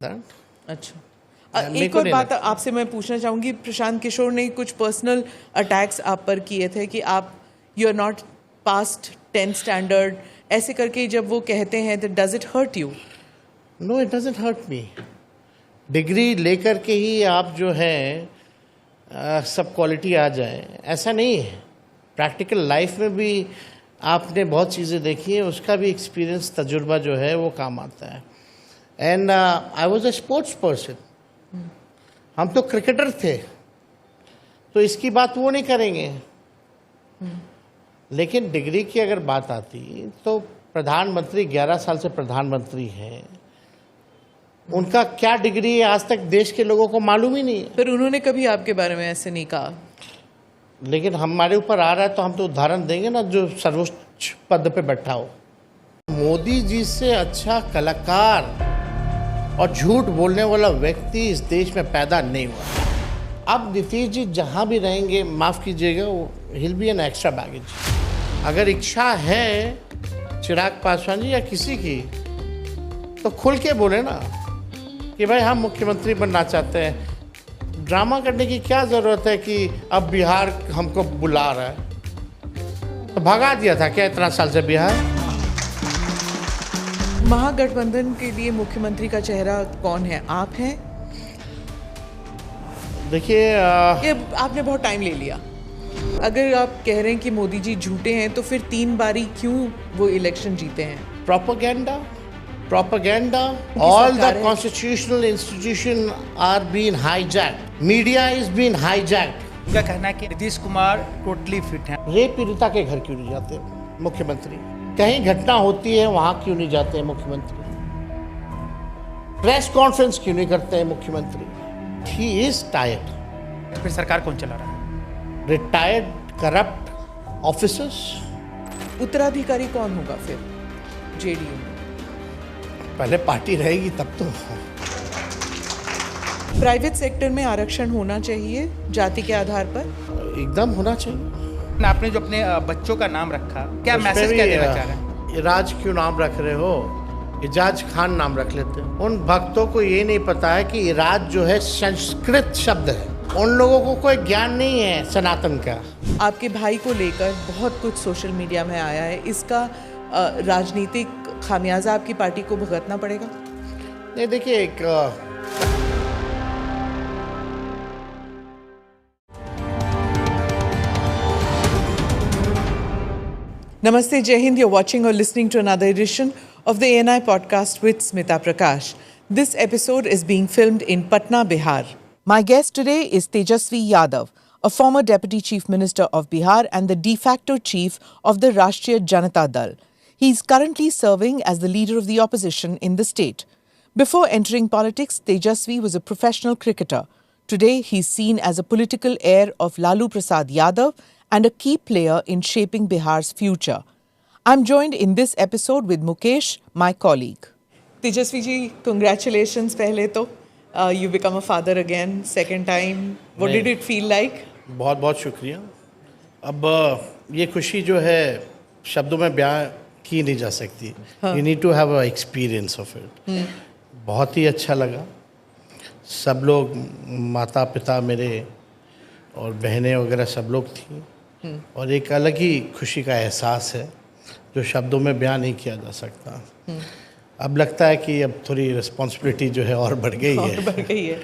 अच्छा, एक और बात आपसे मैं पूछना चाहूँगी, प्रशांत किशोर ने कुछ पर्सनल अटैक्स आप पर किए थे कि आप you are not passed 10th standard, ऐसे करके जब वो कहते हैं तो does it hurt you? No, it doesn't hurt me. Degree लेकर के ही आप जो है सब क्वालिटी आ जाए, ऐसा नहीं है। प्रैक्टिकल लाइफ में भी आपने बहुत चीज़ें देखी हैं, उसका भी एक्सपीरियंस, तजुर्बा जो है वो काम आता है। And I was a sports person, हम तो क्रिकेटर थे, तो इसकी बात वो नहीं करेंगे। लेकिन डिग्री की अगर बात आती तो प्रधानमंत्री 11 साल से प्रधानमंत्री हैं, उनका क्या डिग्री है आज तक देश के लोगों को मालूम ही नहीं है। फिर उन्होंने कभी आपके बारे में ऐसे नहीं कहा? लेकिन हमारे ऊपर आ रहा है तो हम तो उदाहरण देंगे ना, जो सर्वोच्च पद पे बैठा हो। मोदी जी से अच्छा कलाकार और झूठ बोलने वाला व्यक्ति इस देश में पैदा नहीं हुआ। अब नीतीश जी जहाँ भी रहेंगे, माफ़ कीजिएगा, हिल बी एन एक्स्ट्रा बैगेज। अगर इच्छा है चिराग पासवान जी या किसी की, तो खुल के बोले ना कि भाई हम मुख्यमंत्री बनना चाहते हैं। ड्रामा करने की क्या ज़रूरत है कि अब बिहार हमको बुला रहा है? तो भगा दिया था क्या इतना साल से बिहार? महागठबंधन के लिए मुख्यमंत्री का चेहरा कौन है? आप हैं? देखिए, ये आपने बहुत टाइम ले लिया। अगर आप कह रहे हैं कि मोदी जी झूठे हैं, तो फिर 3 बारी क्यों वो इलेक्शन जीते हैं? Propaganda, all the constitutional institutions are being hijacked. Media is being hijacked. उनका कहना है कि नीतीश कुमार टोटली फिट हैं। रेप पीड़िता के घर क्यों नहीं जाते मुख्यमंत्री? कहीं घटना होती है वहां क्यों नहीं जाते हैं मुख्यमंत्री? प्रेस कॉन्फ्रेंस क्यों नहीं करते हैं मुख्यमंत्री? He is tired. तो फिर सरकार कौन चला रहा है? Retired corrupt officers. उत्तराधिकारी कौन होगा फिर जेडीयू में? पहले पार्टी रहेगी तब तो। प्राइवेट सेक्टर में आरक्षण होना चाहिए जाति के आधार पर? एकदम होना चाहिए। आपने जो अपने बच्चों का नाम रखा, क्या मैसेज क्या देना चाह रहे हैं? इराज क्यों नाम रख रहे हो? इजाज खान नाम रख लेते हैं। उन भक्तों को ये नहीं पता है कि इराज जो है संस्कृत शब्द है। उन लोगों को कोई ज्ञान नहीं है सनातन का। आपके भाई को लेकर बहुत कुछ सोशल मीडिया में आया है, इसका राजनीतिक खामियाजा आपकी पार्टी को भुगतना पड़ेगा? नहीं, देखिए, एक Namaste, Jai Hind. You're watching or listening to another edition of the ANI podcast with Smita Prakash. This episode is being filmed in Patna, Bihar. My guest today is Tejasvi Yadav, a former Deputy Chief Minister of Bihar and the de facto chief of the Rashtriya Janata Dal. He is currently serving as the leader of the opposition in the state. Before entering politics, Tejasvi was a professional cricketer. Today, he is seen as a political heir of Lalu Prasad Yadav and a key player in shaping Bihar's future. I'm joined in this episode with Mukesh, my colleague. Tejasvi ji, congratulations pehle to. You become a father again, second time. What did it feel like? बहुत बहुत शुक्रिया। अब ये खुशी जो है शब्दों में बयां की नहीं जा सकती। You need to have a experience of it. बहुत ही अच्छा लगा। सब लोग, माता पिता मेरे और बहनें वगैरह सब लोग थी, और एक अलग ही खुशी का एहसास है जो शब्दों में बयां नहीं किया जा सकता। अब लगता है कि अब थोड़ी रिस्पॉन्सिबिलिटी जो है और बढ़ गई है।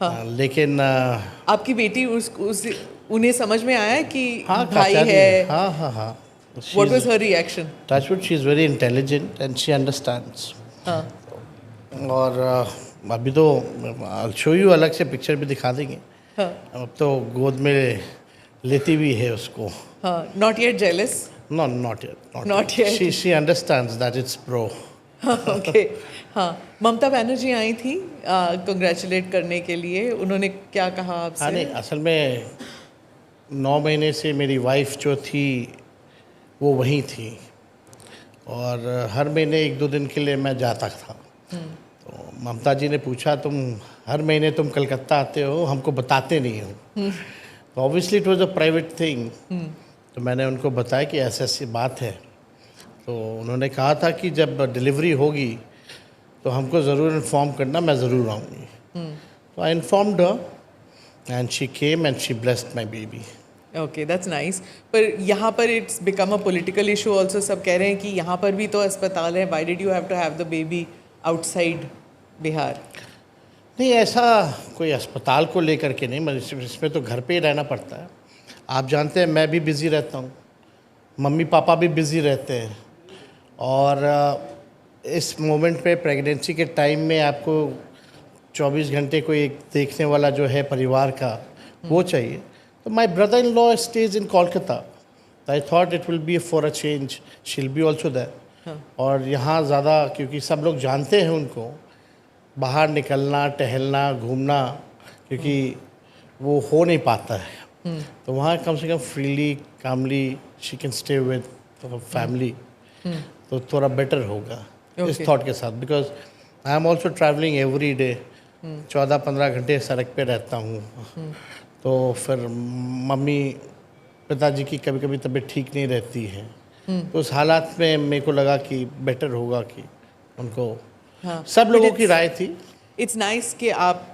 हाँ। लेकिन आपकी बेटी उन्हें समझ में आया कि भाई है? हाँ। What was her reaction? Touchwood, she is very intelligent and she understands. और अभी तो I'll show you, अलग से पिक्चर भी दिखा देंगे। अब तो गोद में लेती भी है उसको। Not yet jealous? No, not yet. Not yet. She understands that it's pro. Okay. हाँ, ममता बनर्जी आई थी कंग्रेचुलेट करने के लिए, उन्होंने क्या कहा आपसे? नहीं, असल में 9 महीने से मेरी वाइफ जो थी वो वहीं थी, और हर महीने 1-2 दिन के लिए मैं जाता था। तो ममता जी ने पूछा, तुम हर महीने तुम कलकत्ता आते हो, हमको बताते नहीं हो। तो obviously it was a private thing. तो मैंने उनको बताया कि ऐसी बात है। तो उन्होंने कहा था कि जब डिलीवरी होगी तो हमको ज़रूर इन्फॉर्म करना, मैं ज़रूर आऊँगी। तो I informed her and she came and she blessed my baby. Okay, that's nice. पर यहाँ पर it's become a political issue also. सब कह रहे हैं कि यहाँ पर भी तो अस्पताल है, why did you have to have the baby outside Bihar? नहीं, ऐसा कोई अस्पताल को लेकर के नहीं, मतलब इसमें तो घर पे ही रहना पड़ता है। आप जानते हैं मैं भी बिज़ी रहता हूँ, मम्मी पापा भी बिज़ी रहते हैं, और इस मोमेंट पे प्रेगनेंसी के टाइम में आपको 24 घंटे कोई एक देखने वाला जो है परिवार का, वो चाहिए। तो my brother in law stage in Kolkata, I thought it will be for a change, she will be also that. और यहाँ ज़्यादा, क्योंकि सब लोग जानते हैं उनको, बाहर निकलना, टहलना, घूमना, क्योंकि वो हो नहीं पाता है। तो वहाँ कम से कम freely, calmly she can stay with family, तो थोड़ा बेटर होगा इस थॉट के साथ। Because I am also travelling every day, 14-15 घंटे सड़क पे रहता हूँ। तो फिर मम्मी पिताजी की कभी कभी तबीयत ठीक नहीं रहती है, तो उस हालात में मेरे को लगा कि बेटर होगा कि उनको, सब लोगों की राय थी। इट्स नाइस कि आप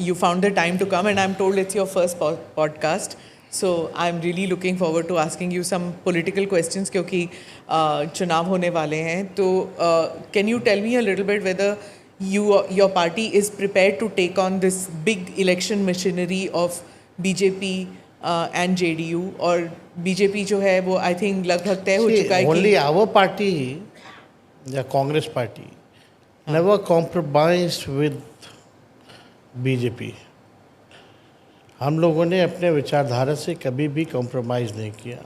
you found the time to come, and I am told it's your first podcast, so I am really looking forward to asking you some political questions, क्योंकि चुनाव होने वाले हैं। तो can you tell me a little bit whether your party is prepared to take on this big election machinery of BJP and JDU? और BJP जो है वो आई थिंक लगभग तय हो चुका है ओनली कि आवर पार्टी या Congress party never compromise with BJP. हम लोगों ने अपने विचारधारा से कभी भी कॉम्प्रोमाइज़ नहीं किया।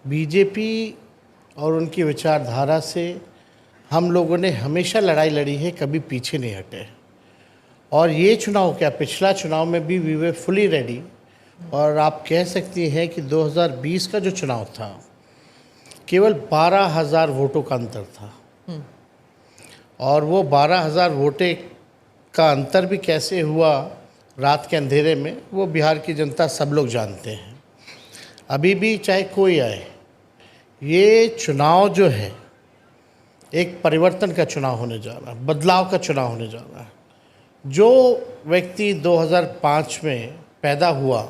बीजेपी और उनकी विचारधारा से हम लोगों ने हमेशा लड़ाई लड़ी है, कभी पीछे नहीं हटे। और ये चुनाव क्या, पिछला चुनाव में भी वी वर फुली रेडी। और आप कह सकती हैं कि 2020 का जो चुनाव था, केवल 12,000 वोटों का अंतर था। और वो 12,000 वोटे का अंतर भी कैसे हुआ रात के अंधेरे में, वो बिहार की जनता सब लोग जानते हैं। अभी भी चाहे कोई आए, ये चुनाव जो है एक परिवर्तन का चुनाव होने जा रहा है, बदलाव का चुनाव होने जा रहा है। जो व्यक्ति 2005 में पैदा हुआ,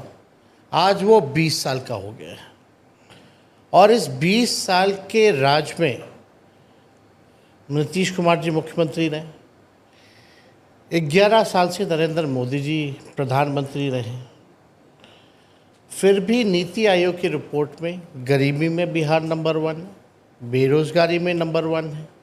आज वो 20 साल का हो गया है। और इस 20 साल के राज में नीतीश कुमार जी मुख्यमंत्री रहे, 11 साल से नरेंद्र मोदी जी प्रधानमंत्री रहे। फिर भी नीति आयोग की रिपोर्ट में गरीबी में बिहार नंबर 1, बेरोजगारी में नंबर 1 है,